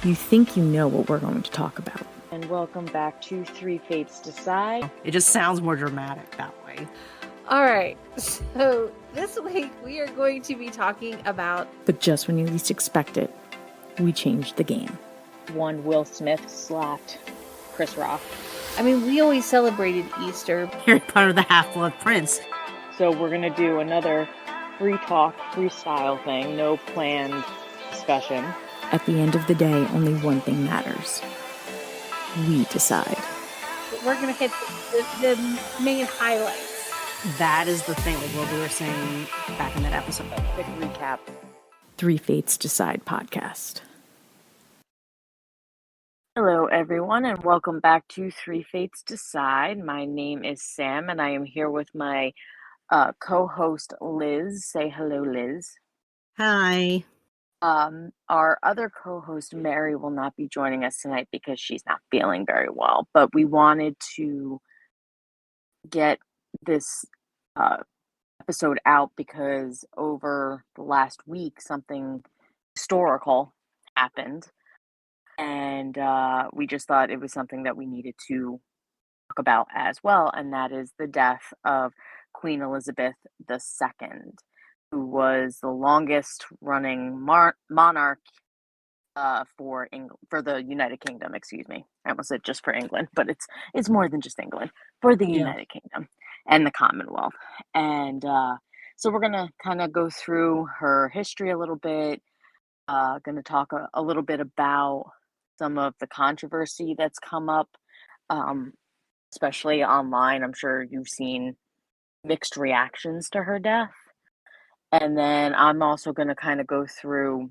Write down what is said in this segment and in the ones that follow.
You think you know what we're going to talk about. And welcome back to Three Fates Decide. It just sounds more dramatic that way. All right, so this week we are going to be talking about... But just when you least expect it, we changed the game. One Will Smith slapped Chris Rock. I mean, we always celebrated Easter. You're part of the Half-Blood Prince. So we're going to do another free talk, freestyle thing, no planned discussion. At the end of the day, only one thing matters. We decide. We're going to hit the main highlights. That is the thing, like what we were saying back in that episode. Quick recap. Three Fates Decide podcast. Hello, everyone, and welcome back to Three Fates Decide. My name is Sam, and I am here with my co-host, Liz. Say hello, Liz. Hi. Our other co-host, Mary, will not be joining us tonight because she's not feeling very well, but we wanted to get this episode out because over the last week, something historical happened, and we just thought it was something that we needed to talk about as well, and that is the death of Queen Elizabeth II, who was the longest running monarch for the United Kingdom. Excuse me, I almost said just for England, but it's more than just England, for the United Kingdom and the Commonwealth. And so we're gonna kind of go through her history a little bit. Going to talk a little bit about some of the controversy that's come up, especially online. I'm sure you've seen mixed reactions to her death. And then I'm also going to kind of go through,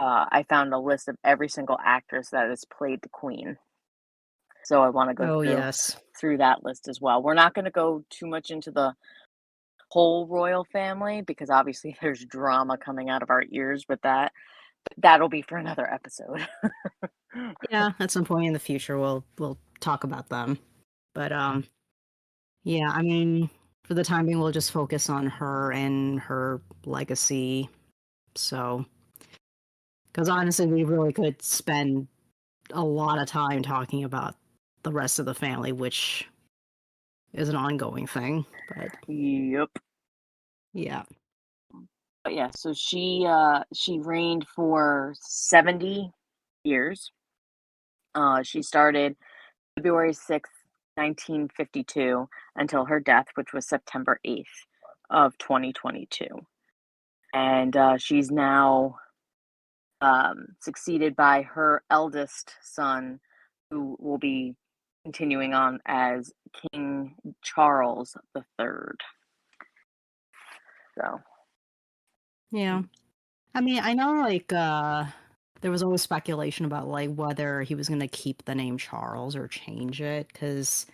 I found a list of every single actress that has played the Queen. So I want to go through that list as well. We're not going to go too much into the whole royal family because obviously there's drama coming out of our ears with that. But that'll be for another episode. Yeah, at some point in the future we'll talk about them. But yeah, I mean, for the time being we'll just focus on her and her legacy. So, because honestly, we really could spend a lot of time talking about the rest of the family, which is an ongoing thing. But Yep. Yeah. But yeah, so she reigned for 70 years. She started February 6th, 1952, until her death, which was September 8th of 2022. And she's now succeeded by her eldest son, who will be continuing on as King Charles III. So. Yeah. I mean, I know, like, there was always speculation about, like, whether he was going to keep the name Charles or change it, because,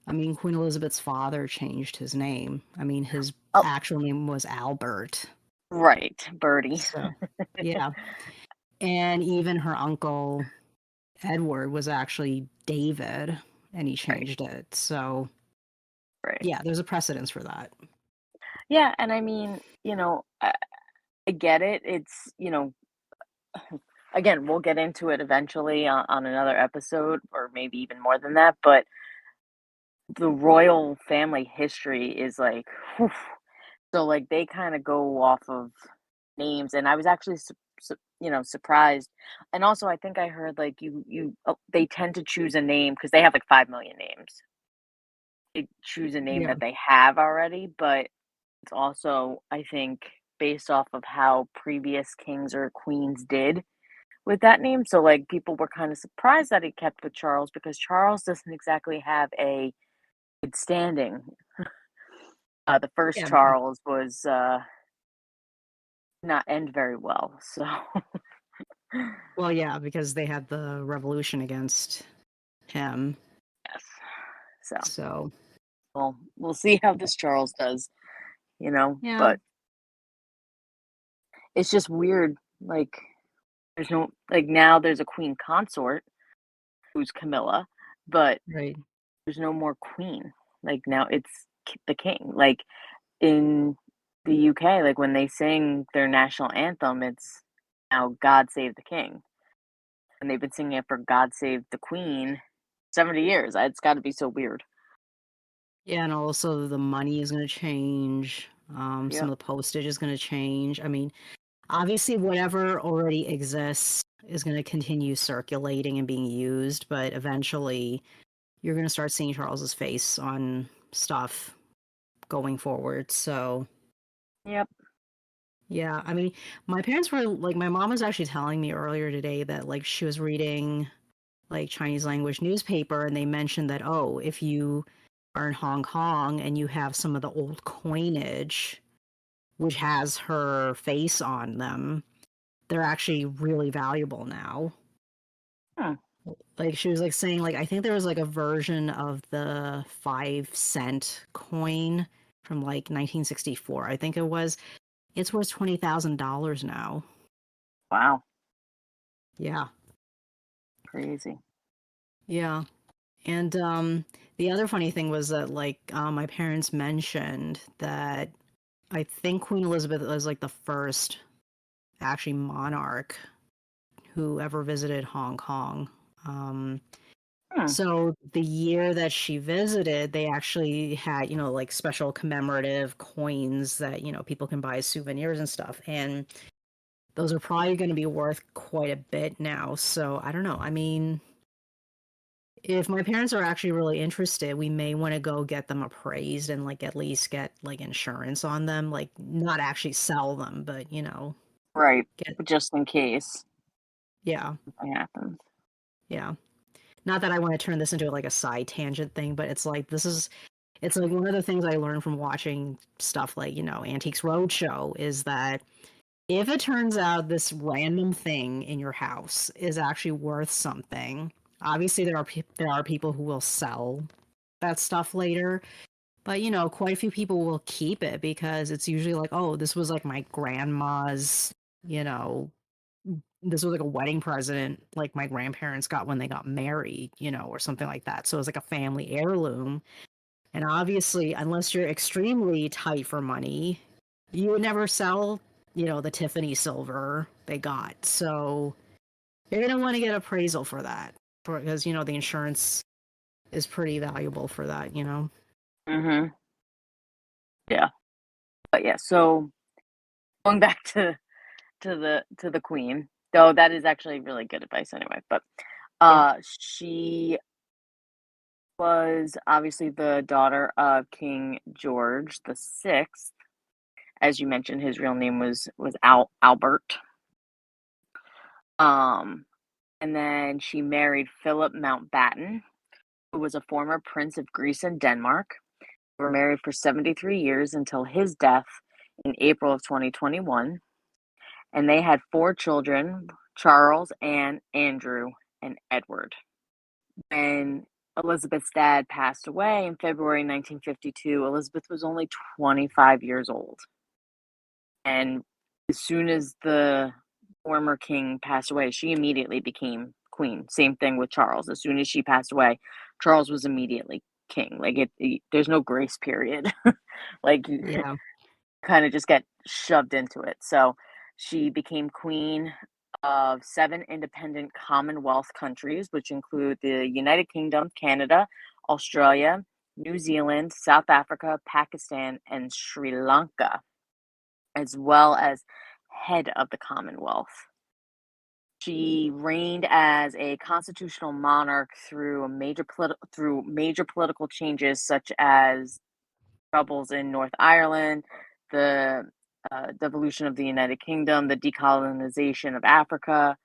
I mean, Queen Elizabeth's father changed his name. I mean, his actual name was Albert. Right, Bertie. So, yeah. And even her uncle, Edward, was actually David, and he changed it. So, yeah, there's a precedence for that. Yeah, and I mean, you know, I get it. It's, you know, again, we'll get into it eventually on another episode, or maybe even more than that, but the royal family history is like, whew. So like they kind of go off of names, and I was actually surprised. And also I think I heard like they tend to choose a name because they have like 5 million names. They choose a name that they have already, but it's also, I think, based off of how previous kings or queens did with that name. So like people were kind of surprised that he kept with Charles because Charles doesn't exactly have a good standing. The first Charles was not end very well. So well, yeah, because they had the revolution against him. Yes. So well, we'll see how this Charles does, you know. Yeah. But it's just weird, like there's no, like, now there's a queen consort who's Camilla, but there's no more queen. Like now it's the king. Like in the UK, like when they sing their national anthem, it's now God Save the King. and they've been singing it for God Save the Queen 70 years. It's got to be so weird. Yeah, and also the money is going to change. Some Yep. of the postage is going to change. I mean, obviously, whatever already exists is going to continue circulating and being used, but eventually you're going to start seeing Charles's face on stuff going forward. So, Yep. yeah, I mean, my parents were like, my mom was actually telling me earlier today that like she was reading like Chinese language newspaper and they mentioned that, oh, if you are in Hong Kong and you have some of the old coinage which has her face on them, they're actually really valuable now. Hmm. Like she was like saying like I think there was like a version of the 5 cent coin from like 1964. I think it was. It's worth $20,000 now. Wow. Yeah. Crazy. Yeah. And the other funny thing was that like my parents mentioned that I think Queen Elizabeth was like the first actually monarch who ever visited Hong Kong. So the year that she visited, they actually had, you know, like special commemorative coins that, you know, people can buy as souvenirs and stuff. And those are probably going to be worth quite a bit now. So I don't know. I mean, if my parents are actually really interested, we may want to go get them appraised and like at least get like insurance on them, like not actually sell them, but you know, Right. get Just in case yeah, something happens. yeah. Not that I want to turn this into like a side tangent thing, but it's like it's like one of the things I learned from watching stuff like, you know, Antiques Roadshow is that if it turns out this random thing in your house is actually worth something, obviously there are people who will sell that stuff later, but you know, quite a few people will keep it because it's usually like, oh, this was like my grandma's, you know, this was like a wedding present like my grandparents got when they got married, you know, or something like that. So it was like a family heirloom. And obviously, unless you're extremely tight for money, you would never sell, you know, the Tiffany silver they got. So you're going to want to get appraisal for that because, you know, the insurance is pretty valuable for that, you know? Mm-hmm. Yeah. But yeah, so going back to the queen, though that is actually really good advice anyway. But Yeah. she was obviously the daughter of King George the Sixth. As you mentioned, his real name was Albert. Um, and then she married Philip Mountbatten, who was a former prince of Greece and Denmark. They were married for 73 years until his death in April of 2021. And they had 4 children: Charles, Anne, Andrew, and Edward. When Elizabeth's dad passed away in February 1952, Elizabeth was only 25 years old. And as soon as the former king passed away, she immediately became queen. Same thing with Charles. As soon as she passed away, Charles was immediately king. Like there's no grace period. Like you Yeah. kind of just get shoved into it. So she became queen of 7 independent Commonwealth countries, which include the United Kingdom, Canada, Australia, New Zealand, South Africa, Pakistan, and Sri Lanka, as well as head of the Commonwealth. She reigned as a constitutional monarch through major political changes such as troubles in North Ireland, the devolution of the United Kingdom, the decolonization of Africa,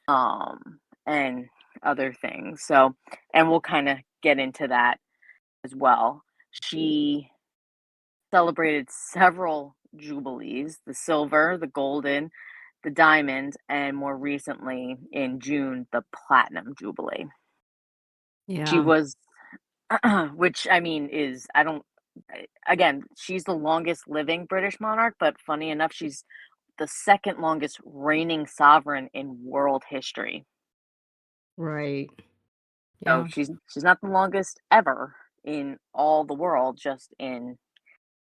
and other things. So, and we'll kind of get into that as well. She celebrated several jubilees: the silver, the golden, the diamond, and more recently in June, the platinum jubilee. She Yeah. was, which I mean is, I don't, again, she's the longest living British monarch, but funny enough, she's the second longest reigning sovereign in world history. Right. So Yeah. she's not the longest ever in all the world, just in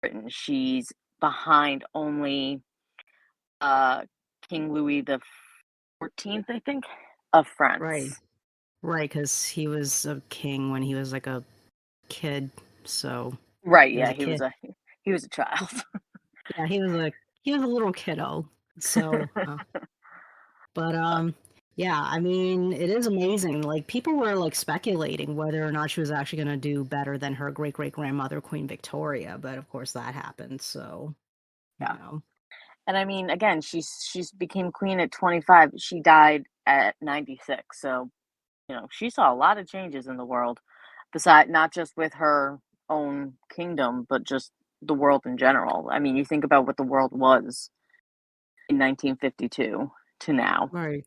Britain. She's behind only uh King Louis the 14th, I think, of France. Right. Right, because he was a king when he was like a kid. So Right, he was yeah, a kid. he was a child. Yeah, he was a little kiddo. So, but yeah, I mean, it is amazing. Like people were like speculating whether or not she was actually going to do better than her great great grandmother Queen Victoria, but of course that happened. So, you Yeah. know. And I mean, again, she's became queen at 25. She died at 96. So, she saw a lot of changes in the world, beside not just with her own kingdom, but just the world in general. I mean, you think about what the world was in 1952 to now. Right.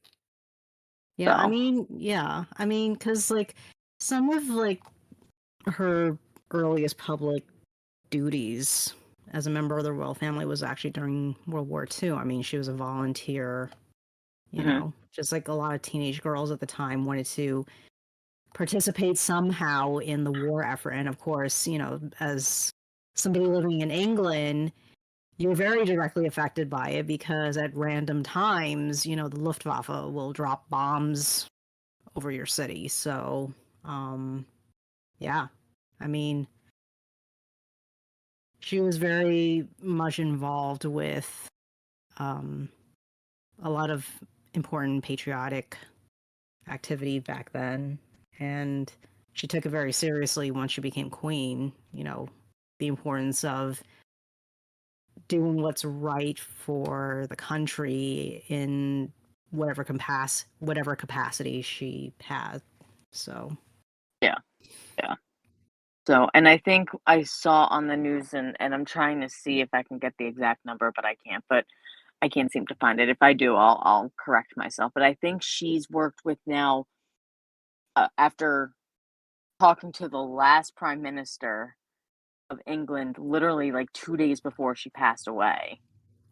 So, Yeah, I mean, because like some of like her earliest public duties as a member of the royal family was actually during World War II. I mean, she was a volunteer, mhm. just like a lot of teenage girls at the time wanted to participate somehow in the war effort. And of course, as somebody living in England, you're very directly affected by it because at random times, the Luftwaffe will drop bombs over your city. So, yeah, I mean, she was very much involved with um, a lot of important patriotic activity back then. And she took it very seriously once she became queen, the importance of doing what's right for the country in whatever capacity she had. So, Yeah, yeah. So, and I think I saw on the news, and I'm trying to see if I can get the exact number, but I can't. But I can't seem to find it. If I do, I'll correct myself. But I think she's worked with now, after talking to the last prime minister of England, literally like 2 days before she passed away.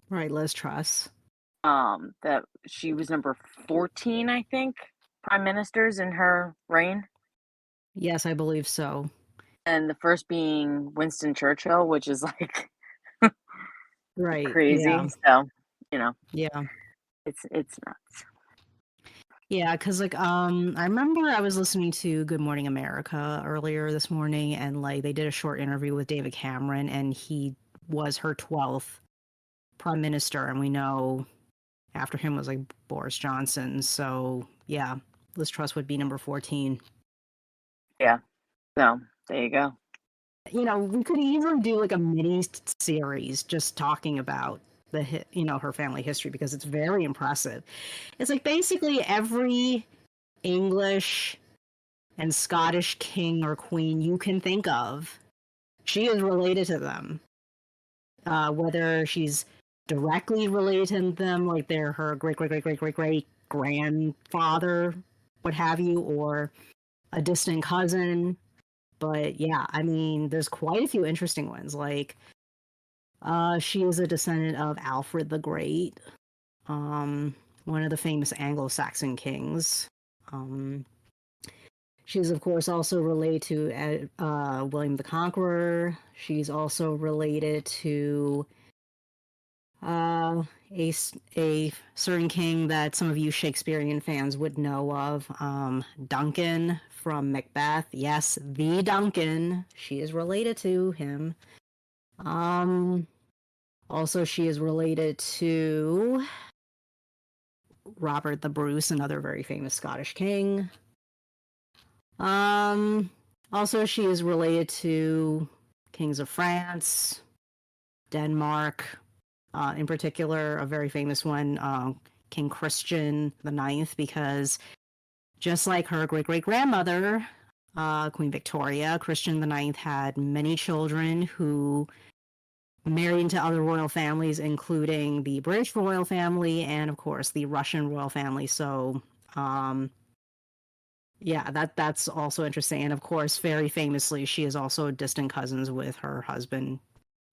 right, Liz Truss. That she was number 14, I think, prime ministers in her reign, Yes, I believe so. and the first being Winston Churchill, which is like Right. crazy. Yeah. So, you know, Yeah. it's nuts. Yeah, because like I remember I was listening to Good Morning America earlier this morning, and like they did a short interview with David Cameron, and he was her 12th prime minister, and we know after him was like Boris Johnson. So yeah, Liz Truss would be number 14. Yeah. So there you go. We could easily do like a mini series just talking about her family history because it's very impressive. It's like basically every English and Scottish king or queen you can think of, she is related to them. Whether she's directly related to them, like they're her great great great great great great grandfather, what have you, or a distant cousin. But yeah, I mean, there's quite a few interesting ones. Like, she is a descendant of Alfred the Great, one of the famous Anglo-Saxon kings. Um, She's, of course, also related to William the Conqueror. She's also related to a certain king that some of you Shakespearean fans would know of, Duncan from Macbeth. Yes, the Duncan. She is related to him. Also, she is related to Robert the Bruce, another very famous Scottish king. Also, she is related to kings of France, Denmark, in particular, a very famous one, King Christian the Ninth, because just like her great great grandmother, Queen Victoria, Christian the Ninth had many children who married into other royal families, including the British royal family and, of course, the Russian royal family. So, yeah, that's also interesting. And of course, very famously, she is also distant cousins with her husband,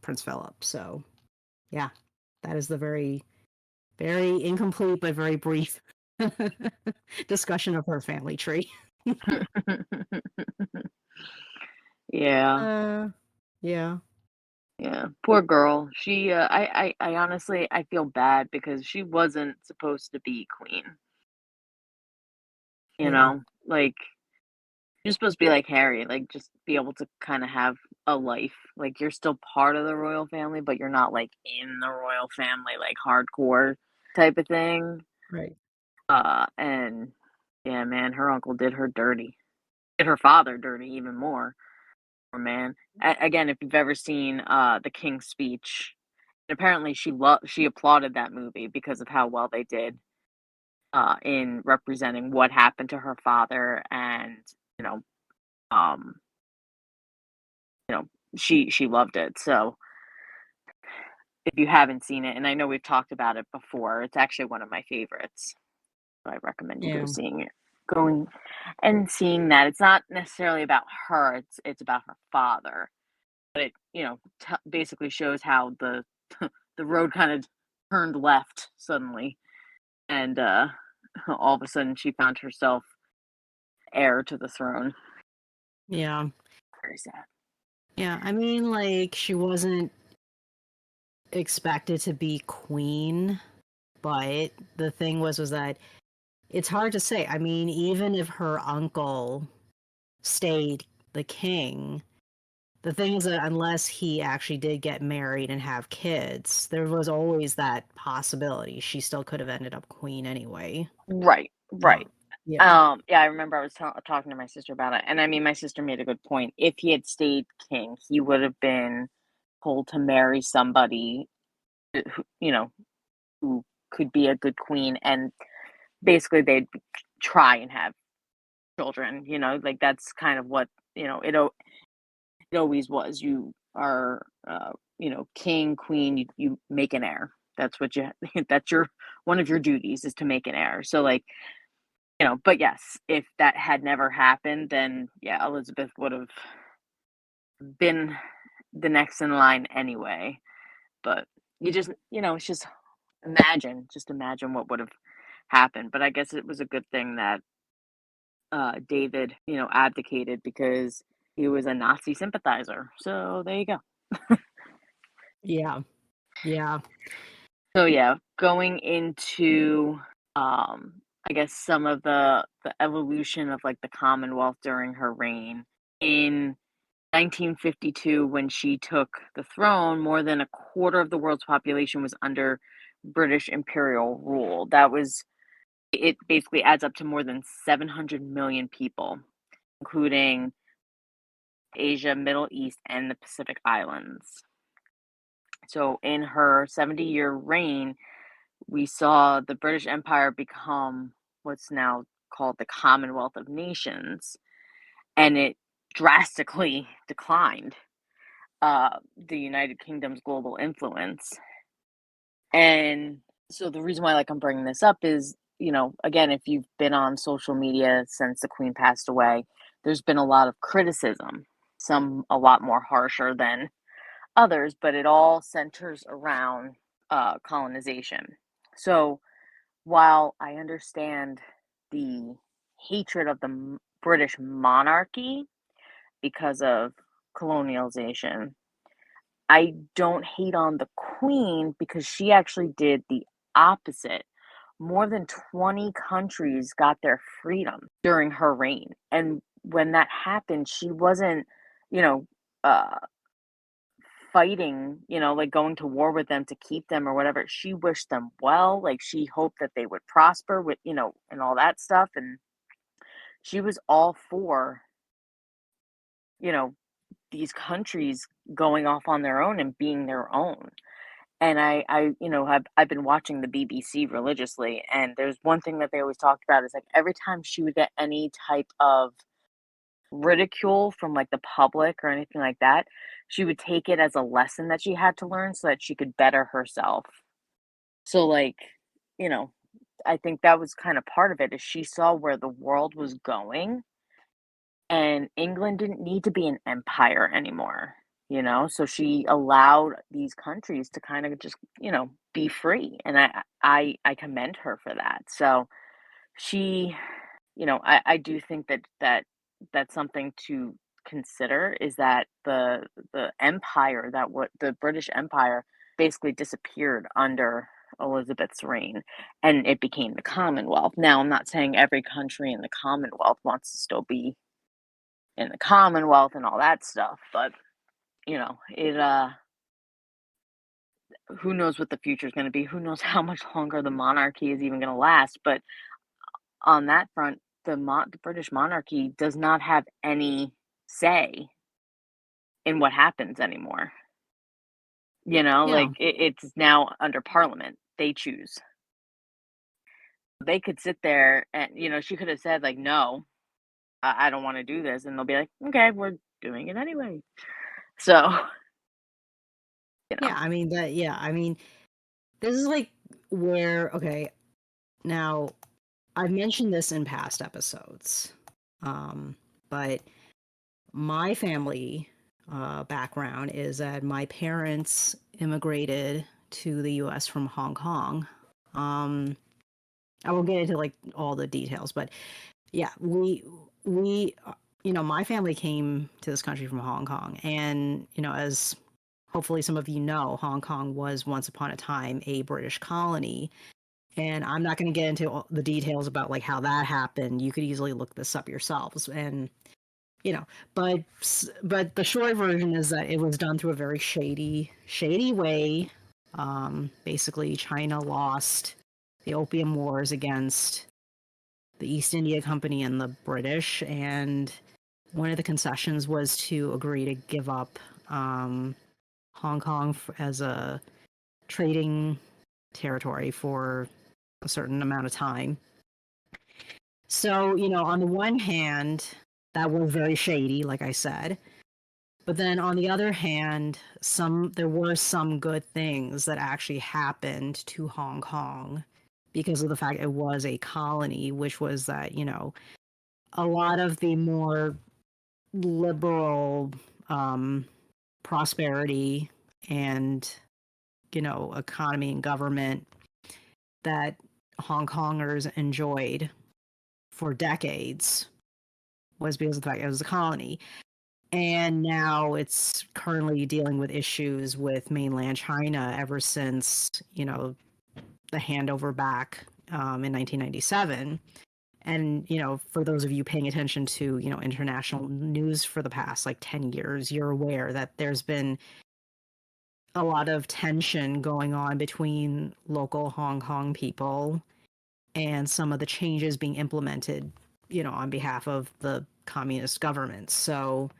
Prince Philip. So, yeah, that is the very, very incomplete but very brief discussion of her family tree. Yeah. Yeah. Yeah. Poor girl. She I honestly I feel bad because she wasn't supposed to be queen. You Yeah. know, like you're supposed to be like Harry, like just be able to kind of have a life. Like you're still part of the royal family, but you're not like in the royal family, like hardcore type of thing. Right. And yeah, man, her uncle did her dirty. Did her father dirty even more. Poor man. Again, if you've ever seen The King's Speech, apparently she applauded that movie because of how well they did in representing what happened to her father, and you know, um, you know, she loved it. So if you haven't seen it, and I know we've talked about it before, it's actually one of my favorites. So I recommend you go Yeah. seeing it. Going and seeing that it's not necessarily about her; it's about her father. But it, basically shows how the the road kind of turned left suddenly, and all of a sudden she found herself heir to the throne. Yeah. Very sad. Yeah. I mean, like, she wasn't expected to be queen, but the thing was that it's hard to say. I mean, even if her uncle stayed the king, the thing is that unless he actually did get married and have kids, there was always that possibility. She still could have ended up queen anyway. Right, right. Yeah. Yeah, I remember I was talking to my sister about it, and I mean, my sister made a good point. If he had stayed king, he would have been told to marry somebody who, who could be a good queen, and basically they'd try and have children. Like that's kind of what it always was. You are, king, queen. You make an heir. That's what you. That's your one of your duties is to make an heir. So like, but yes, if that had never happened, then yeah, Elizabeth would have been the next in line anyway. But you just, it's just imagine what would have happened. But I guess it was a good thing that David, abdicated because he was a Nazi sympathizer. So there you go. Yeah. Yeah. So yeah, going into I guess some of the evolution of like the Commonwealth during her reign. In 1952, when she took the throne, more than a quarter of the world's population was under British imperial rule. It basically adds up to more than 700 million people, including Asia, Middle East, and the Pacific Islands. So in her 70-year reign, we saw the British Empire become what's now called the Commonwealth of Nations, and it drastically declined the United Kingdom's global influence. And so the reason why like I'm bringing this up is, again, if you've been on social media since the Queen passed away, there's been a lot of criticism, some a lot more harsher than others, but it all centers around colonization. So while I understand the hatred of the British monarchy because of colonialization, I don't hate on the Queen because she actually did the opposite. More than 20 countries got their freedom during her reign. And when that happened, she wasn't, you know, uh, fighting, like going to war with them to keep them or whatever. She wished them well. Like she hoped that they would prosper with, and all that stuff. And she was all for, you know, these countries going off on their own and being their own. And I've been watching the BBC religiously, and there's one thing that they always talked about is like every time she would get any type of ridicule from like the public or anything like that, she would take it as a lesson that she had to learn so that she could better herself. So like, you know, I think that was kind of part of it is she saw where the world was going, and England didn't need to be an empire anymore, so she allowed these countries to kind of just, be free, and I commend her for that. So she, I do think that's something to consider, is that the empire, that what the British Empire basically disappeared under Elizabeth's reign, and it became the Commonwealth. Now, I'm not saying every country in the Commonwealth wants to still be in the Commonwealth and all that stuff, but it who knows what the future is going to be? Who knows how much longer the monarchy is even going to last? But on that front, the British monarchy does not have any say in what happens anymore. Yeah. It's now under Parliament. They choose. They could sit there and she could have said like, "No, I don't want to do this," and they'll be like, "Okay, we're doing it anyway." So Yeah, I mean this is like where, okay, now I've mentioned this in past episodes, but my family background is that my parents immigrated to the US from Hong Kong. I won't get into like all the details, but yeah, we my family came to this country from Hong Kong, and as hopefully some of you know, Hong Kong was once upon a time a British colony. And I'm not going to get into all the details about like how that happened. You could easily look this up yourselves, and but the short version is that it was done through a very shady way. Basically, China lost the Opium Wars against the East India Company and the British, and one of the concessions was to agree to give up Hong Kong as a trading territory for a certain amount of time. So, on the one hand, that was very shady, like I said. But then on the other hand, there were some good things that actually happened to Hong Kong because of the fact it was a colony, which was that, a lot of the more liberal prosperity and, economy and government that Hong Kongers enjoyed for decades was because of the fact it was a colony. And now it's currently dealing with issues with mainland China ever since, the handover back in 1997. And, for those of you paying attention to, international news for the past like 10 years, you're aware that there's been a lot of tension going on between local Hong Kong people and some of the changes being implemented, on behalf of the communist government. So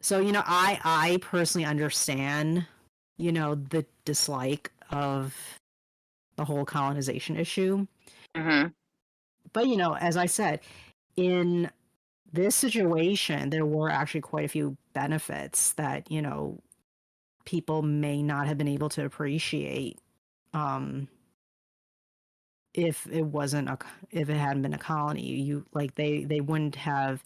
I personally understand, the dislike of the whole colonization issue. Mm-hmm. But, as I said, in this situation, there were actually quite a few benefits that, people may not have been able to appreciate if it hadn't been a colony. They wouldn't have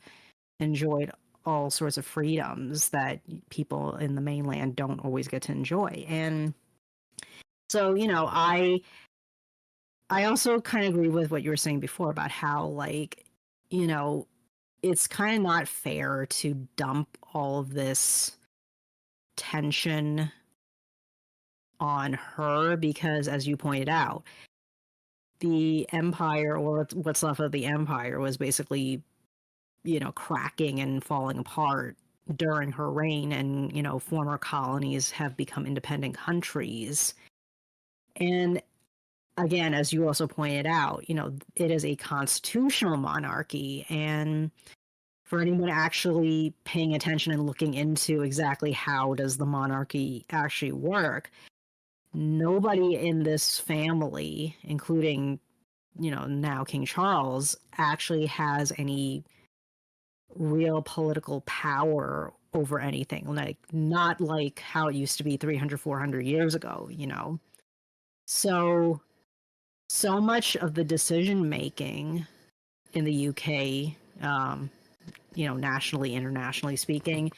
enjoyed all sorts of freedoms that people in the mainland don't always get to enjoy. And so, I also kind of agree with what you were saying before about how, like, it's kind of not fair to dump all of this tension on her because, as you pointed out, the empire, or what's left of the empire, was basically, cracking and falling apart during her reign, and, former colonies have become independent countries. And again, as you also pointed out, it is a constitutional monarchy, and for anyone actually paying attention and looking into exactly how does the monarchy actually work, nobody in this family, including, now King Charles, actually has any real political power over anything. Like, not like how it used to be 300, 400 years ago, So much of the decision making in the UK, nationally, internationally speaking,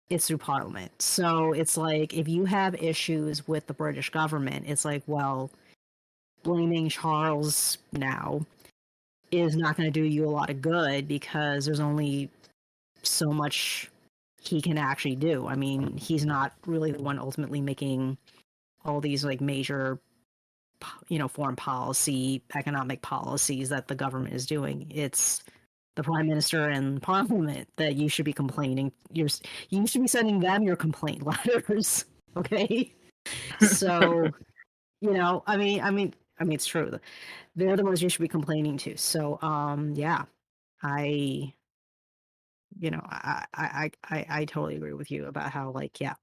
it's through Parliament. So it's like, if you have issues with the British government, it's like, well, blaming Charles now is not going to do you a lot of good because there's only so much he can actually do. I mean, he's not really the one ultimately making all these like major foreign policy, economic policies that the government is doing. It's the prime minister and parliament that you should be complaining. You should be sending them your complaint letters. Okay. So, it's true. They're the ones you should be complaining to. So, yeah, I, I totally agree with you about how, like, yeah,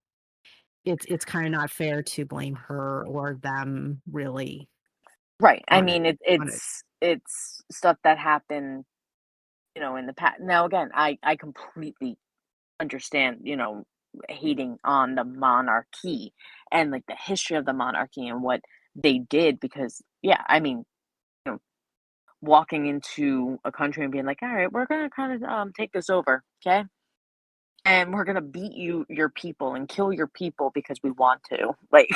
it's kind of not fair to blame her or them really Right. I on it. mean, On it. it's stuff that happened, in the past. Now, again, I completely understand, hating on the monarchy and like the history of the monarchy and what they did because, yeah, I mean, you know, walking into a country and being like, all right, we're gonna kind of take this over, okay? And we're gonna beat your people and kill your people because we want to. Like,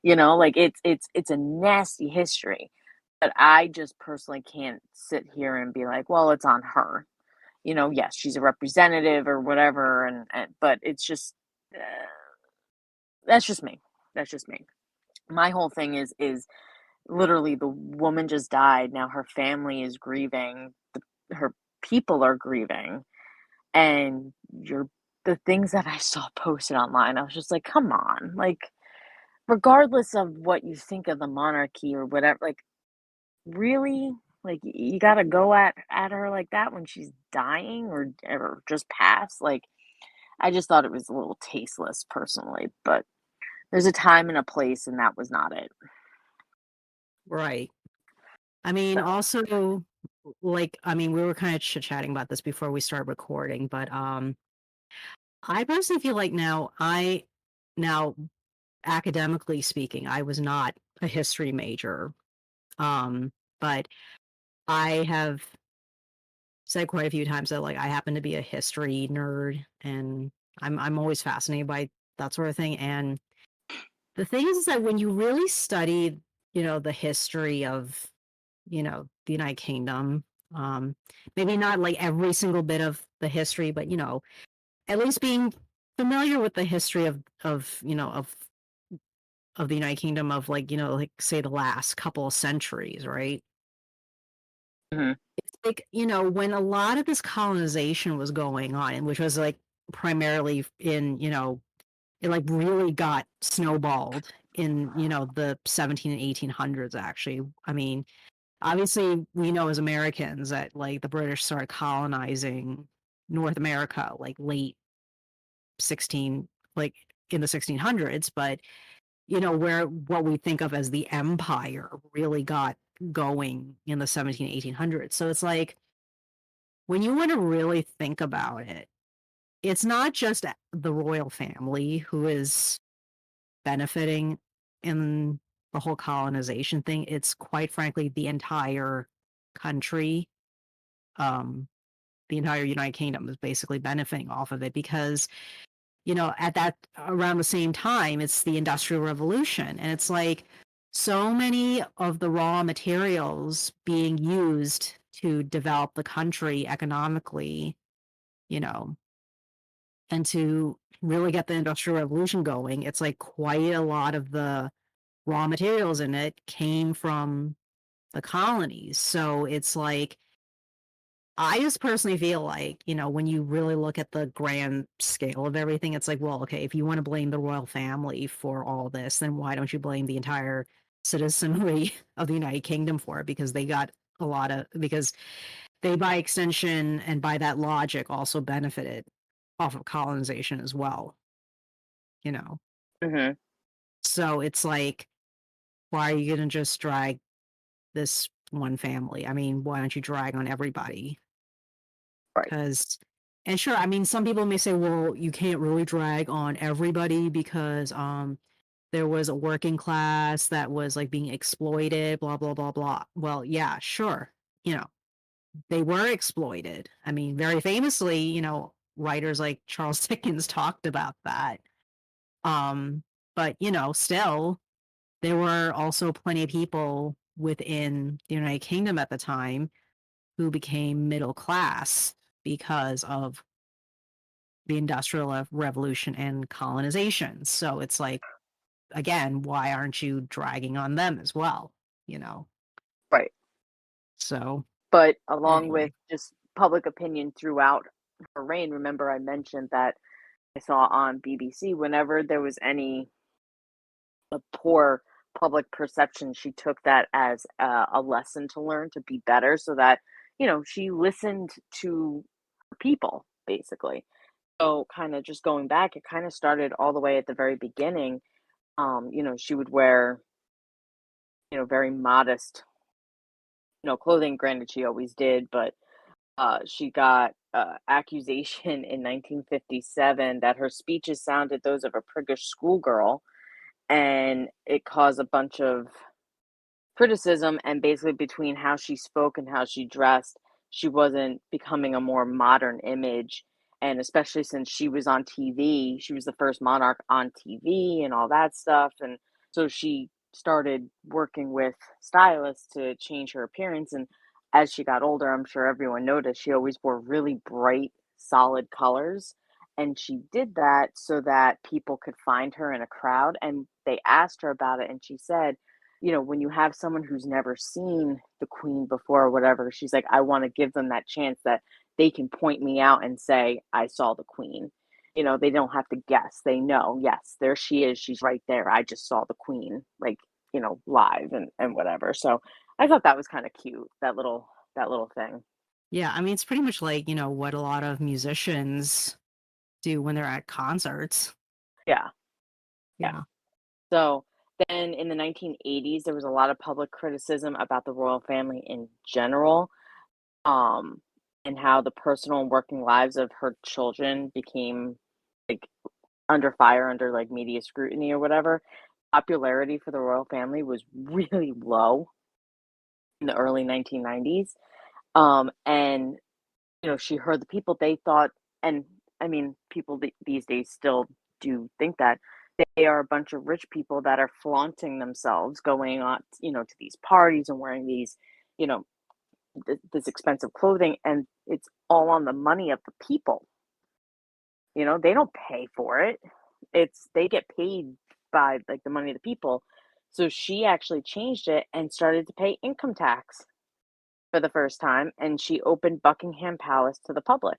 like it's a nasty history. But I just personally can't sit here and be like, well, it's on her. Yes, she's a representative or whatever, and but it's just uh, that's just me. That's just me. My whole thing is literally the woman just died. Now her family is grieving. Her people are grieving, and the things that I saw posted online, I was just like, come on, like regardless of what you think of the monarchy or whatever, like really, like you got to go at her like that when she's dying or just passed. Like I just thought it was a little tasteless personally, but there's a time and a place, and that was not it. Right. I mean, So, also, like, I mean, we were kind of chit-chatting about this before we started recording, but I personally feel like now academically speaking, I was not a history major. But I have said quite a few times that like I happen to be a history nerd and I'm always fascinated by that sort of thing. And the thing is that when you really study, the history of, the United Kingdom, um, maybe not like every single bit of the history, but at least being familiar with the history of the United Kingdom of like, like say the last couple of centuries, right? mhm, It's like, when a lot of this colonization was going on, and which was like primarily in, it like really got snowballed in, the 17 and 1800s, actually. I mean, obviously, we know as Americans that like the British started colonizing North America like late 16, like in the 1600s, but where what we think of as the empire really got going in the 17 1800s. So it's like when you want to really think about it, it's not just the royal family who is benefiting in the whole colonization thing. It's quite frankly the entire country, um, the entire United Kingdom is basically benefiting off of it because at that around the same time, it's the Industrial Revolution. And it's like so many of the raw materials being used to develop the country economically, you know, and to really get the Industrial Revolution going. It's like quite a lot of the raw materials in it came from the colonies. So it's like, I just personally feel like, when you really look at the grand scale of everything, it's like, well, okay, if you want to blame the royal family for all this, then why don't you blame the entire citizenry of the United Kingdom for it? Because because they, by extension and by that logic, also benefited off of colonization as well, you know? mhm, So it's like, why are you going to just drag this one family? I mean, why don't you drag on everybody? right. Because and sure, I mean, some people may say, "Well, you can't really drag on everybody because, there was a working class that was, like, being exploited, blah, blah, blah, blah." Well, yeah, sure, you know, they were exploited. I mean, very famously, writers like Charles Dickens talked about that. Um, but, still, there were also plenty of people within the United Kingdom at the time who became middle class because of the Industrial Revolution and colonization. So it's like, again, why aren't you dragging on them as well? Right. So But along with anyway, just public opinion throughout her reign, remember I mentioned that I saw on BBC whenever there was any a poor public perception, she took that as a lesson to learn to be better, so that she listened to people basically. So kind of just going back, it kind of started all the way at the very beginning. She would wear very modest clothing. Granted, she always did, but she got accusation in 1957 that her speeches sounded those of a priggish schoolgirl, and it caused a bunch of criticism. And basically, between how she spoke and how she dressed, she wasn't becoming a more modern image. And especially since she was on TV, she was the first monarch on TV and all that stuff. And so she started working with stylists to change her appearance. And as she got older, I'm sure everyone noticed she always wore really bright, solid colors. And she did that so that people could find her in a crowd. And they asked her about it, and she said, when you have someone who's never seen the queen before or whatever, she's like, I want to give them that chance that they can point me out and say, I saw the queen. They don't have to guess. They know, yes, there she is. She's right there. I just saw the queen, like, live and whatever. So I thought that was kind of cute, that little thing. yeah, I mean, it's pretty much like, what a lot of musicians do when they're at concerts. Yeah. Yeah. Yeah. So then in the 1980s, there was a lot of public criticism about the royal family in general, um, and how the personal and working lives of her children became like under fire, under like media scrutiny or whatever. Popularity for the royal family was really low in the early 1990s. And she heard the people, they thought, and I mean, people these days still do think that they are a bunch of rich people that are flaunting themselves, going on, to these parties and wearing these, you know, this expensive clothing, and it's all on the money of the people. They don't pay for it. They get paid by like the money of the people. So she actually changed it and started to pay income tax for the first time, and she opened Buckingham Palace to the public,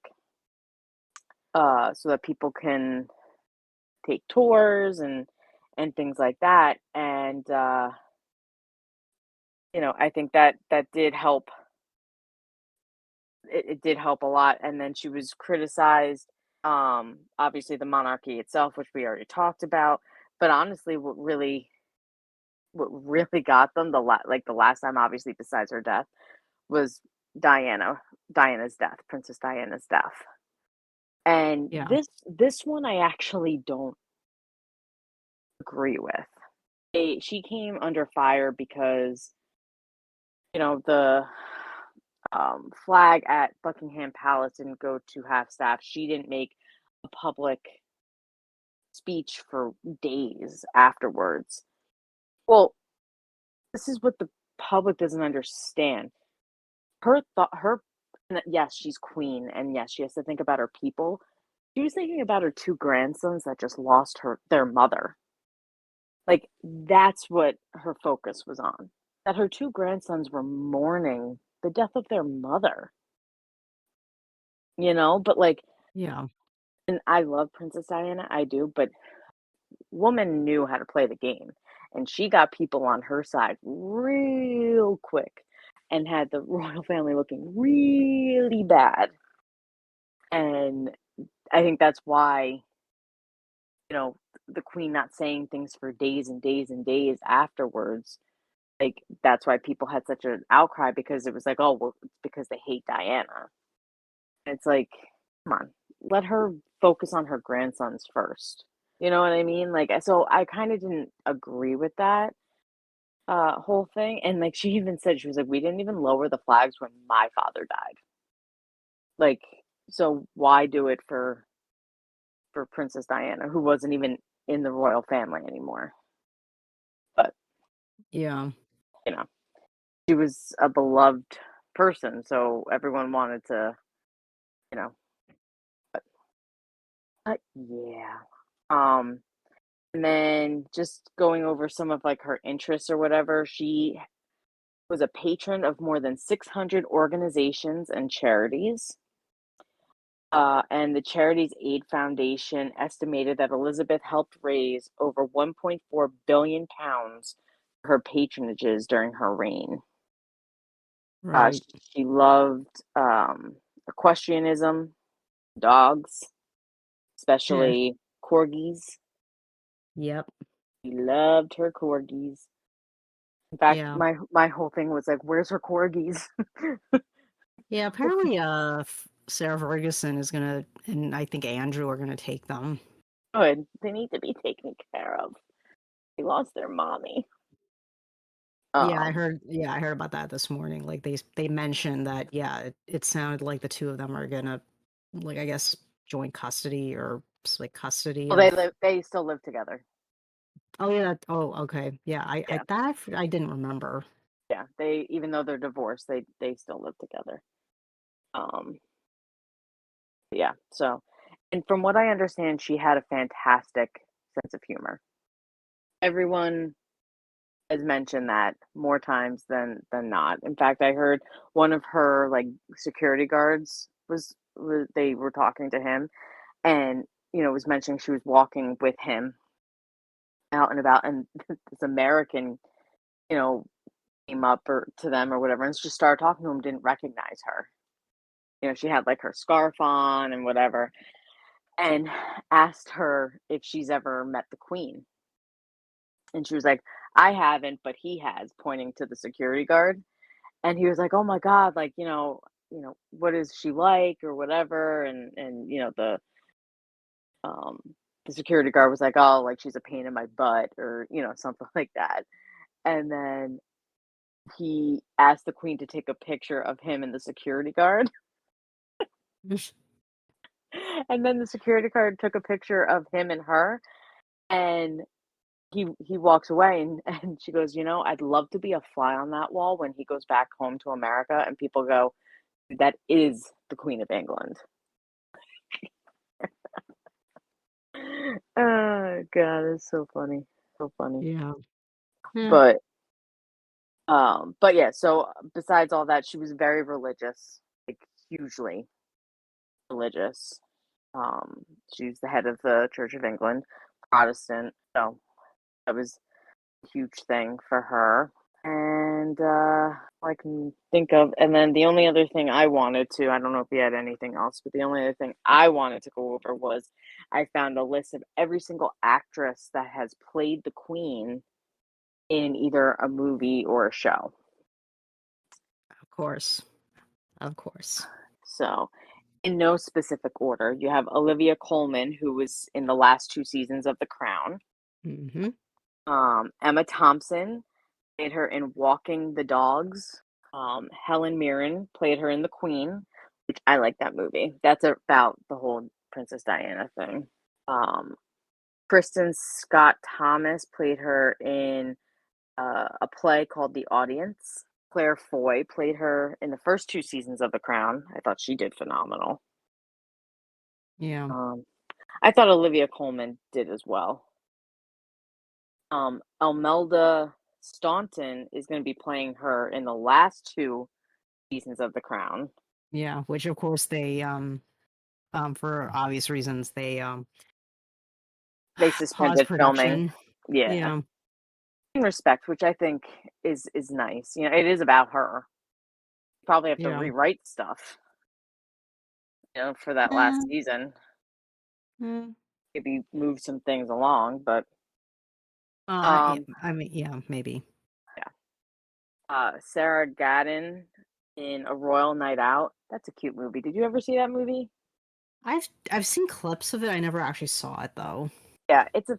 so that people can take tours and things like that. And I think that did help. It did help a lot. And then she was criticized, obviously the monarchy itself, which we already talked about. But honestly, what really got them, the last time, obviously besides her death, was Diana's death, Princess Diana's death. And Yeah. this one I actually don't agree with. She came under fire because the flag at Buckingham Palace didn't go to half staff. She didn't make a public speech for days afterwards. Well, this is what the public doesn't understand. Her thought, her yes, she's queen, and yes, she has to think about her people. She was thinking about her two grandsons that just lost their mother. Like, that's what her focus was on. That her two grandsons were mourning the death of their mother. But like, Yeah. and I love Princess Diana, I do, but woman knew how to play the game, and she got people on her side real quick and had the royal family looking really bad. And I think that's why, you know, the queen not saying things for days and days and days afterwards, like, that's why people had such an outcry, because it was like, oh, well, it's because they hate Diana. It's like, come on, let her focus on her grandsons first. You know what I mean? Like, so I kind of didn't agree with that whole thing. And like, she even said, she was like, we didn't even lower the flags when my father died. Like, so why do it for Princess Diana, who wasn't even in the royal family anymore? But Yeah. you know, she was a beloved person, so everyone wanted to, you know. But yeah. Um, And then just going over some of like her interests or whatever, she was a patron of more than 600 organizations and charities. And the Charities Aid Foundation estimated that Elizabeth helped raise over 1.4 billion pounds for her patronages during her reign. Right. She loved equestrianism, dogs, Yeah. especially corgis. Yep. She loved her corgis. In fact, Yeah. my whole thing was like, "Where's her corgis?" Yeah. Apparently, Sarah Ferguson is gonna, and I think Andrew are gonna take them. Good. They need to be taken care of. They lost their mommy. Yeah, Um, I heard about that this morning. Like they mentioned that, yeah, it sounded like the two of them are gonna, like, I guess, joint custody or like custody well, of. they still live together. Oh yeah. Oh, okay. Yeah. Yeah, I didn't remember. yeah. They even though they're divorced, they still live together. Um, yeah. So, and from what I understand, she had a fantastic sense of humor. Everyone has mentioned that more times than not. In fact, I heard one of her like security guards was they were talking to him and was mentioning she was walking with him out and about and this American, you know, came up or to them or whatever and just started talking to him, didn't recognize her. She had like her scarf on and whatever, and asked her if she's ever met the queen. And she was like, I haven't, but he has, pointing to the security guard. And he was like, "Oh my god, like, what is she like or whatever?" And um the security guard was like, "Oh, like she's a pain in my butt," or, something like that. And then he asked the queen to take a picture of him and the security guard. And then the security guard took a picture of him and her, and he walks away and she goes, "I'd love to be a fly on that wall when he goes back home to America and people go, that is the Queen of England." Oh god, it's so funny. So funny. Yeah. Yeah. But but yeah, so besides all that, she was very religious, like hugely religious. She's the head of the Church of England, Protestant, so that was a huge thing for her. And I can think of, and then the only other thing I wanted to, I don't know if you had anything else, but the only other thing I wanted to go over was I found a list of every single actress that has played the Queen in either a movie or a show. Of course. Of course. So, in no specific order, you have Olivia Colman, who was in the last two seasons of The Crown. Mm-hmm. Emma Thompson played her in Walking the Dogs. Helen Mirren played her in The Queen, which I like that movie. That's about the whole Princess Diana thing. Kristen Scott Thomas played her in a play called The Audience. Claire Foy played her in the first two seasons of The Crown. I thought she did phenomenal. Yeah. I thought Olivia Colman did as well. Imelda Staunton is going to be playing her in the last two seasons of The Crown. Yeah. Which of course they for obvious reasons They pause suspended filming. production. Yeah, Yeah. in respect, which I think is nice. It is about her. Probably have to Yeah. rewrite stuff, for that last Mm, season. mm. Maybe move some things along, but Yeah, um, I mean, yeah, maybe. yeah. Sarah Gadon in A Royal Night Out. That's a cute movie. Did you ever see that movie? I've seen clips of it. I never actually saw it though. Yeah, it's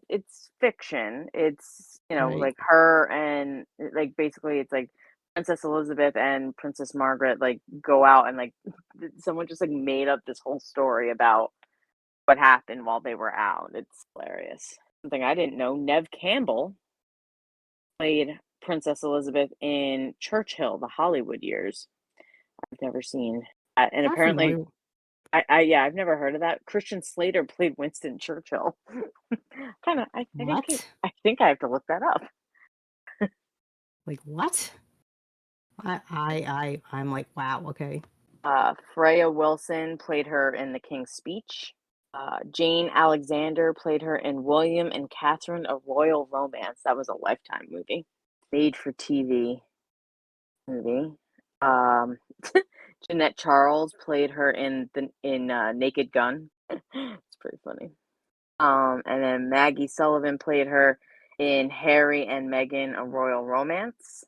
fiction. It's, Right. like her and like basically it's like Princess Elizabeth and Princess Margaret like go out and like someone just like made up this whole story about what happened while they were out. It's hilarious. Something I didn't know. Nev Campbell played Princess Elizabeth in Churchill, the Hollywood years. I've never seen that. And Not apparently familiar. I've never heard of that. Christian Slater played Winston Churchill. Kind of. What? I think I have to look that up. Like what? I'm like, wow, okay. Freya Wilson played her in The King's Speech. Jane Alexander played her in William and Catherine: A Royal Romance. That was a Lifetime movie, made for TV movie. Um, Jeanette Charles played her in Naked Gun. It's pretty funny. And then Maggie Sullivan played her in Harry and Meghan: A Royal Romance,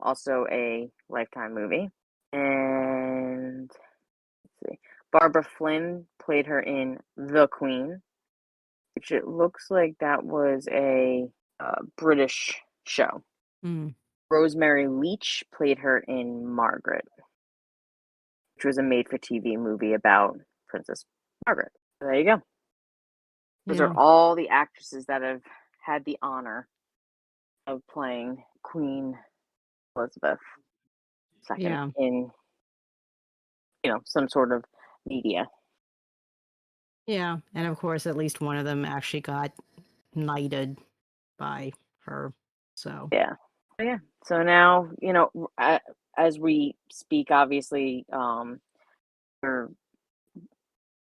also a Lifetime movie. And let's see, Barbara Flynn played her in The Queen, which it looks like that was a British show. Mm. Rosemary Leach played her in Margaret, which was a made-for-TV movie about Princess Margaret. So there you go. Those Yeah. are all the actresses that have had the honor of playing Queen Elizabeth II Yeah. in, some sort of media. Yeah. And of course, at least one of them actually got knighted by her. So Yeah. So now, as we speak, obviously, we're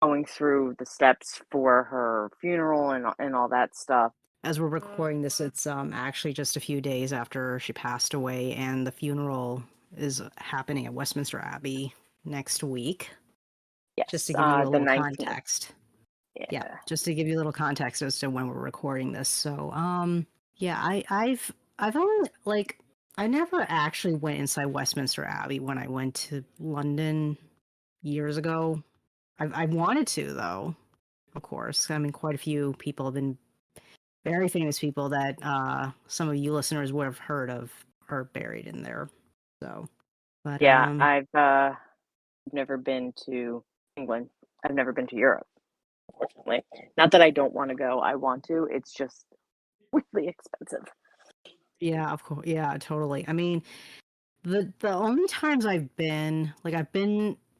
going through the steps for her funeral and all that stuff. as we're recording this, it's actually just a few days after she passed away, and the funeral is happening at Westminster Abbey next week. Yes, Just to give you a the little 19th. context. Yeah. Yeah, just to give you a little context as to when we're recording this. So, yeah, I've only like I never actually went inside Westminster Abbey when I went to London years ago. I wanted to though, of course. I mean, quite a few people have been very famous people that some of you listeners would have heard of are buried in there. So, but Yeah, I've never been to England. I've never been to Europe, unfortunately. Not that I don't want to go. I want to. It's just really expensive. yeah, of course, yeah, totally. I mean, the only times I've been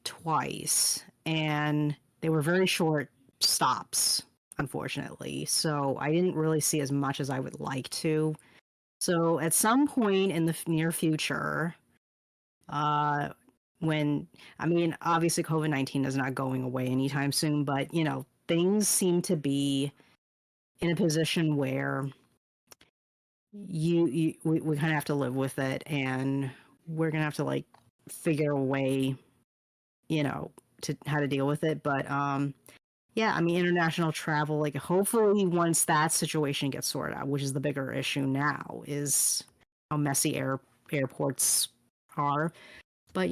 twice, and they were very short stops, unfortunately. So I didn't really see as much as I would like to. So at some point in the near future, uh, when I mean, obviously COVID-19 is not going away anytime soon, but things seem to be in a position where we kind of have to live with it, and we're gonna have to like figure a way, to how to deal with it. But yeah, I mean, international travel, like hopefully once that situation gets sorted out, which is the bigger issue now, is how messy airports are. But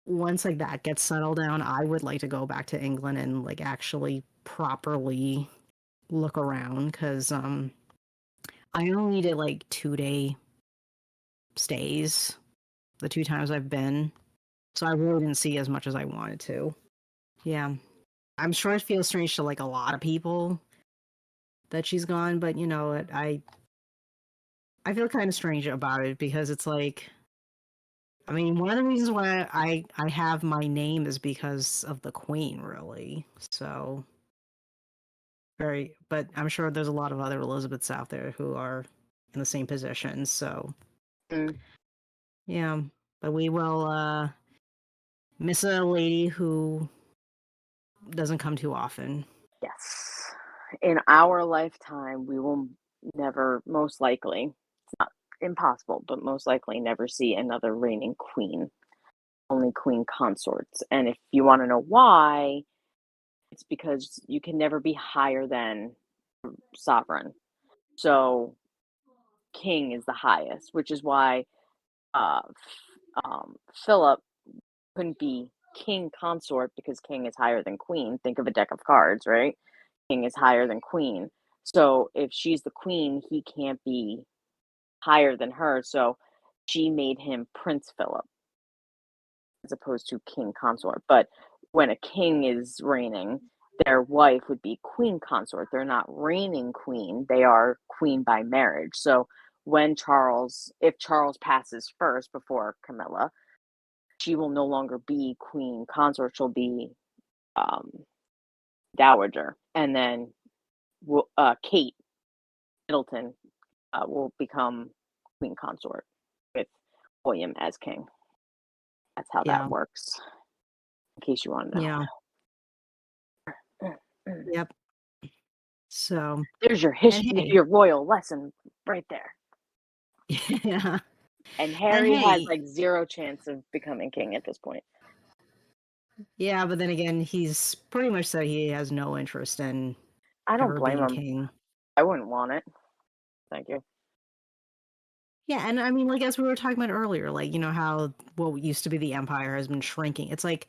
once like that gets settled down, I would like to go back to England and like actually properly look around, because I only did like 2-day stays the two times I've been. So I really didn't see as much as I wanted to. Yeah. I'm sure it feels strange to like a lot of people that she's gone, but I feel kind of strange about it, because it's like, I mean, one of the reasons why I have my name is because of the Queen, really. So but I'm sure there's a lot of other Elizabeths out there who are in the same position. So yeah, but we will miss a lady who doesn't come too often. Yes. In our lifetime, we will never, most likely, it's not impossible, but most likely never see another reigning queen, only queen consorts. And if you want to know why, it's because you can never be higher than sovereign. So king is the highest, which is why Philip couldn't be king consort, because king is higher than queen. Think of a deck of cards, right? King is higher than queen. So if she's the queen, he can't be higher than her. So she made him Prince Philip as opposed to king consort. But when a king is reigning, their wife would be queen consort. They're not reigning queen, they are queen by marriage. So if Charles passes first before Camilla, she will no longer be queen consort. She'll be dowager, and then Kate Middleton will become queen consort with William as king. That's how Yeah. that works. In case you want to know. Yeah. Yep. So There's your and history, hey, your royal lesson right there. yeah. And And Harry has hey, like zero chance of becoming king at this point. yeah, but then again, he's pretty much said he has no interest in I don't ever blame being him. king. I wouldn't want it. Thank you. Yeah, and I mean, like as we were talking about earlier, like you know how what used to be the empire has been shrinking. It's like,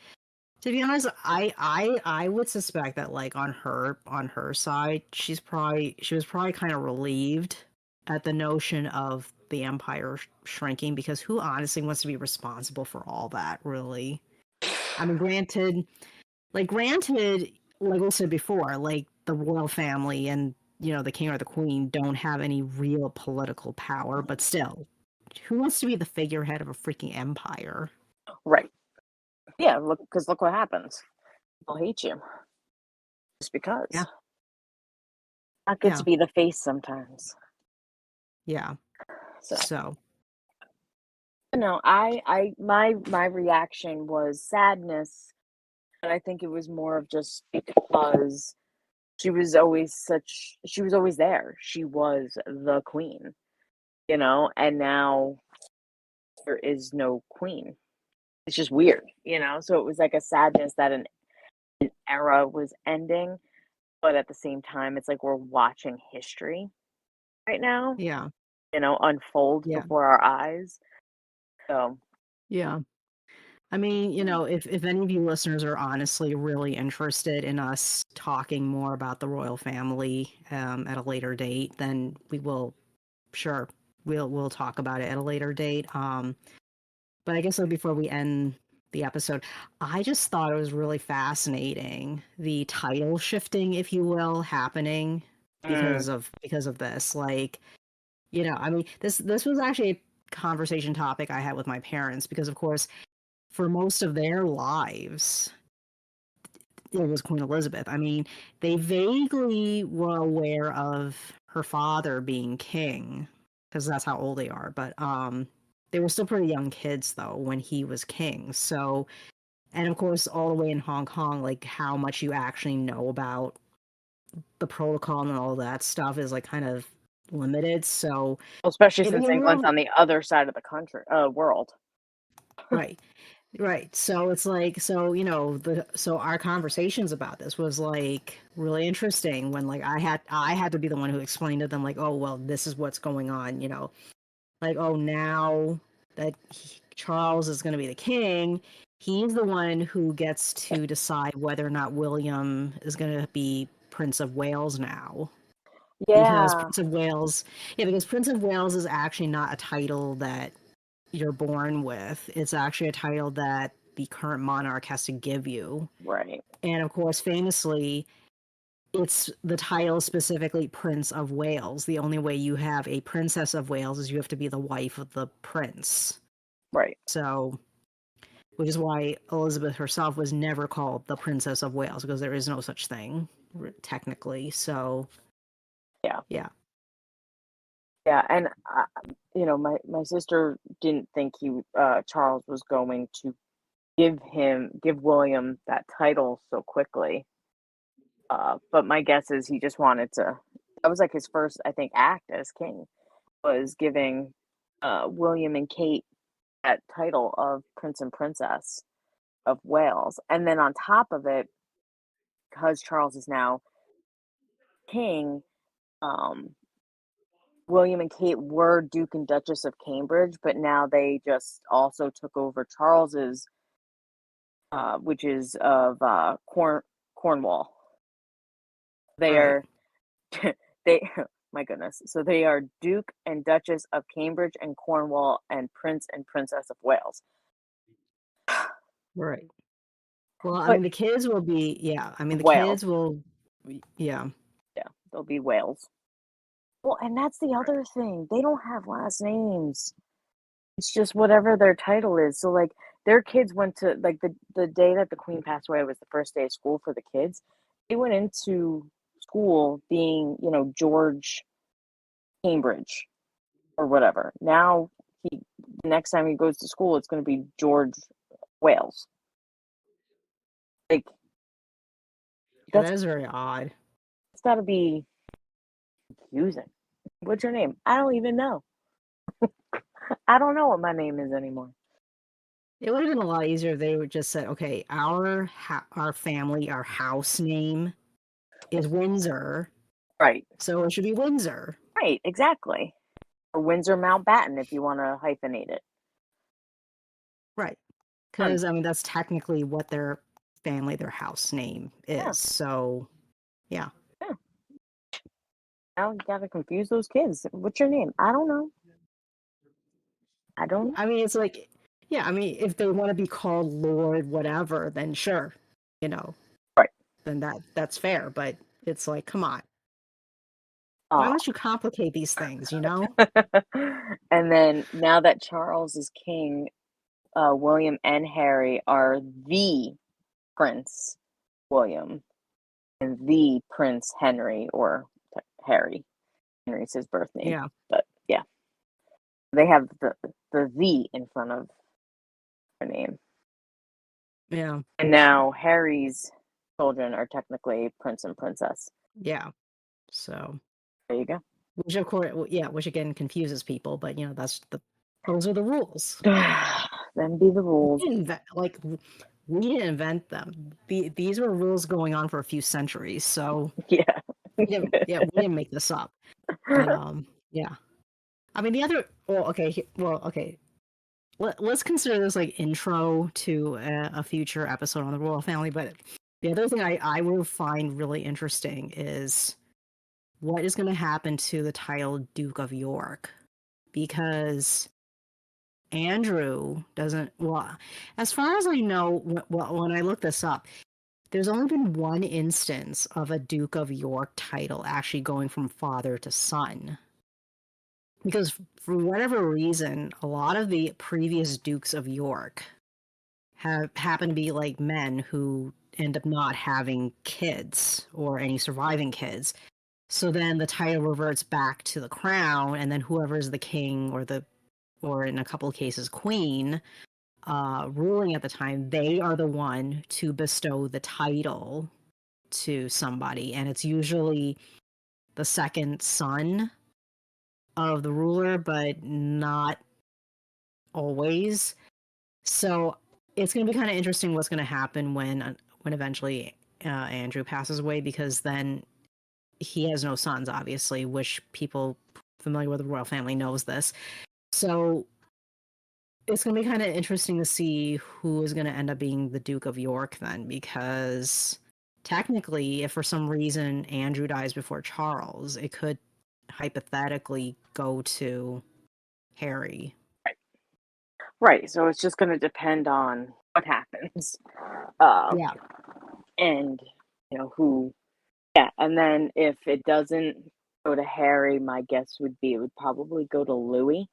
to be honest, I would suspect that like on her side, she was probably kind of relieved at the notion of the empire shrinking, because who honestly wants to be responsible for all that, really? I mean, granted, like we said before, like the royal family and you know the king or the queen don't have any real political power, but still, who wants to be the figurehead of a freaking empire? Right. Yeah, look what happens. People hate you. Just because. Yeah, Not good yeah, to be the face sometimes. yeah. So So, no, my reaction was sadness, but I think it was more of just because she was always there. She was the queen, and now there is no queen. It's just weird. So it was like a sadness that an era was ending, but at the same time it's like we're watching history right now, yeah, unfold yeah, before our eyes. So yeah. I mean, you know, if any of you listeners are honestly really interested in us talking more about the royal family at a later date, then we will, sure, we'll talk about it at a later date. But I guess like before we end the episode, I just thought it was really fascinating the title shifting, if you will, happening because of this. Like, you know, I mean, this was actually a conversation topic I had with my parents, because of course, for most of their lives, it was Queen Elizabeth. I mean, they vaguely were aware of her father being king, because that's how old they are, but they were still pretty young kids though when he was king. So, and of course all the way in Hong Kong, like how much you actually know about the protocol and all that stuff is like kind of limited. So especially it since England's really, on the other side of the country world. right. Right. So it's like, so, you know, so our conversations about this was like really interesting when like I had to be the one who explained to them like, oh, well, this is what's going on, you know. Like, oh, now that Charles is going to be the king, he's the one who gets to decide whether or not William is going to be Prince of Wales now. Because Yeah, Prince of Wales, yeah, because Prince of Wales is actually not a title that you're born with. It's actually a title that the current monarch has to give you. right. And of course, famously, it's the title specifically Prince of Wales. The only way you have a Princess of Wales is you have to be the wife of the prince. Right. So, which is why Elizabeth herself was never called the Princess of Wales, because there is no such thing technically. So, Yeah. yeah. Yeah, and my sister didn't think Charles was going to give William that title so quickly. But my guess is he just wanted to. That was like his first, I think, act as king, was giving William and Kate that title of Prince and Princess of Wales, and then on top of it, because Charles is now king, um, William and Kate were Duke and Duchess of Cambridge, but now they just also took over Charles's, which is of Cornwall. They Right. are they my goodness. So they are Duke and Duchess of Cambridge and Cornwall and Prince and Princess of Wales. Right. Well, I But mean, the kids will be, yeah. I mean, the Wales, kids will, yeah. yeah, they'll be Wales. Well, and that's the Right. other thing. They don't have last names. It's just whatever their title is. So like their kids went to, like, the day that the queen passed away was the first day of school for the kids. They went into school being, George Cambridge or whatever. Now the next time he goes to school, it's going to be George Wales. Like, Yeah, that's that is very odd. it's got to be confusing. What's your name? I don't even know. I don't know what my name is anymore. It would have been a lot easier if they would just said, okay, our family, our house name is Windsor, Right. so it should be Windsor. Right, exactly. Or Windsor Mountbatten if you want to hyphenate it. Right. Because, I mean, that's technically what their family, their house name is. Yeah. So, yeah. Now you gotta confuse those kids. What's your name? I don't know. I don't know. I mean, it's like, yeah, I mean, if they want to be called Lord whatever, then sure, Right. then that's fair. But it's like, come on. Why Aw. must you complicate these things, And then now that Charles is king, William and Harry are the Prince William and the Prince Henry, or Harry. Henry's his birth name. Yeah. But yeah. They have the in front of their name. Yeah. And now Harry's children are technically prince and princess. Yeah. So there you go. Which of course, which again confuses people, but those are the rules. Them be the rules. We didn't invent them. These were rules going on for a few centuries. So yeah, we didn't make this up. But yeah. I mean, okay. Let's consider this like intro to a future episode on the royal family. But the other thing I will find really interesting is what is going to happen to the title Duke of York, because Andrew doesn't. Well, as far as I know, when I look this up, there's only been one instance of a Duke of York title actually going from father to son. Because for whatever reason, a lot of the previous Dukes of York have happened to be like men who end up not having kids or any surviving kids. So then the title reverts back to the crown, and then whoever is the king or in a couple of cases queen, ruling at the time, they are the one to bestow the title to somebody, and it's usually the second son of the ruler, but not always. So it's going to be kind of interesting what's going to happen when eventually Andrew passes away, because then he has no sons, obviously, which people familiar with the royal family knows this. So it's going to be kind of interesting to see who is going to end up being the Duke of York then, because technically, if for some reason Andrew dies before Charles, it could hypothetically go to Harry. Right. So it's just going to depend on what happens. Yeah. And, who. Yeah. And then if it doesn't go to Harry, my guess would be it would probably go to Louis.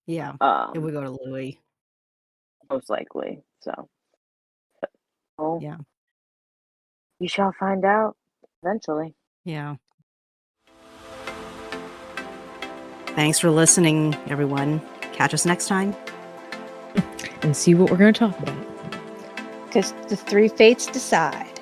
Yeah. It would go to Louis. Most likely. So. Yeah. We shall find out eventually. Yeah. Thanks for listening, everyone. Catch us next time. And see what we're going to talk about. Because the three fates decide.